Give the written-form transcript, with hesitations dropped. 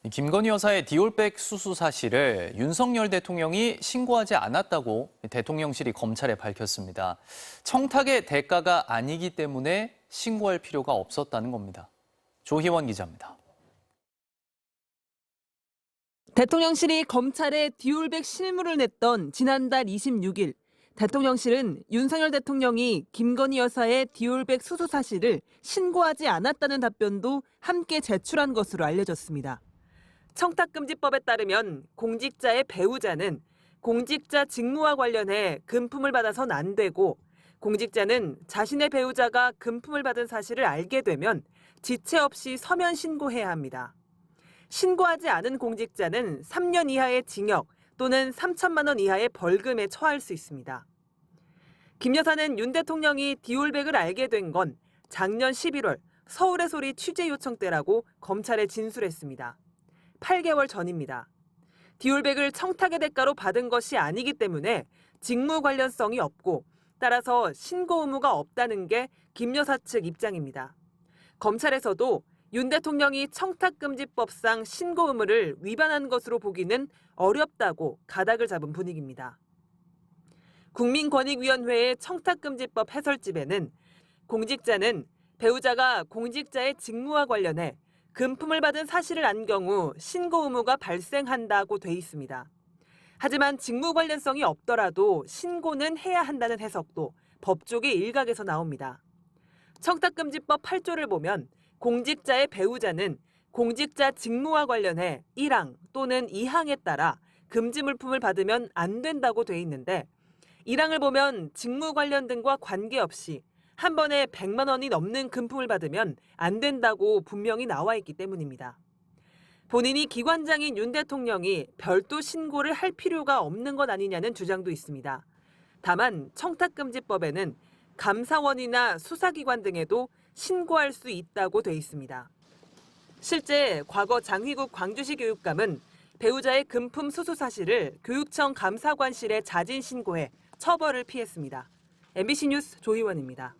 김건희 여사의 디올백 수수 사실을 윤석열 대통령이 신고하지 않았다고 대통령실이 검찰에 밝혔습니다. 청탁의 대가가 아니기 때문에 신고할 필요가 없었다는 겁니다. 조희원 기자입니다. 대통령실이 검찰에 디올백 실무를 냈던 지난달 26일, 대통령실은 윤석열 대통령이 김건희 여사의 디올백 수수 사실을 신고하지 않았다는 답변도 함께 제출한 것으로 알려졌습니다. 청탁금지법에 따르면 공직자의 배우자는 공직자 직무와 관련해 금품을 받아선 안 되고, 공직자는 자신의 배우자가 금품을 받은 사실을 알게 되면 지체 없이 서면 신고해야 합니다. 신고하지 않은 공직자는 3년 이하의 징역 또는 3천만 원 이하의 벌금에 처할 수 있습니다. 김 여사는 윤 대통령이 디올백을 알게 된 건 작년 11월 서울의 소리 취재 요청 때라고 검찰에 진술했습니다. 8개월 전입니다. 디올백을 청탁의 대가로 받은 것이 아니기 때문에 직무 관련성이 없고, 따라서 신고 의무가 없다는 게 김 여사 측 입장입니다. 검찰에서도 윤 대통령이 청탁금지법상 신고 의무를 위반한 것으로 보기는 어렵다고 가닥을 잡은 분위기입니다. 국민권익위원회의 청탁금지법 해설집에는 공직자는 배우자가 공직자의 직무와 관련해 금품을 받은 사실을 안 경우 신고 의무가 발생한다고 돼 있습니다. 하지만 직무 관련성이 없더라도 신고는 해야 한다는 해석도 법조계 일각에서 나옵니다. 청탁금지법 8조를 보면 공직자의 배우자는 공직자 직무와 관련해 1항 또는 2항에 따라 금지 물품을 받으면 안 된다고 돼 있는데, 1항을 보면 직무 관련 등과 관계없이 한 번에 100만 원이 넘는 금품을 받으면 안 된다고 분명히 나와 있기 때문입니다. 본인이 기관장인 윤 대통령이 별도 신고를 할 필요가 없는 것 아니냐는 주장도 있습니다. 다만 청탁금지법에는 감사원이나 수사기관 등에도 신고할 수 있다고 돼 있습니다. 실제 과거 장휘국 광주시 교육감은 배우자의 금품 수수 사실을 교육청 감사관실에 자진 신고해 처벌을 피했습니다. MBC 뉴스 조희원입니다.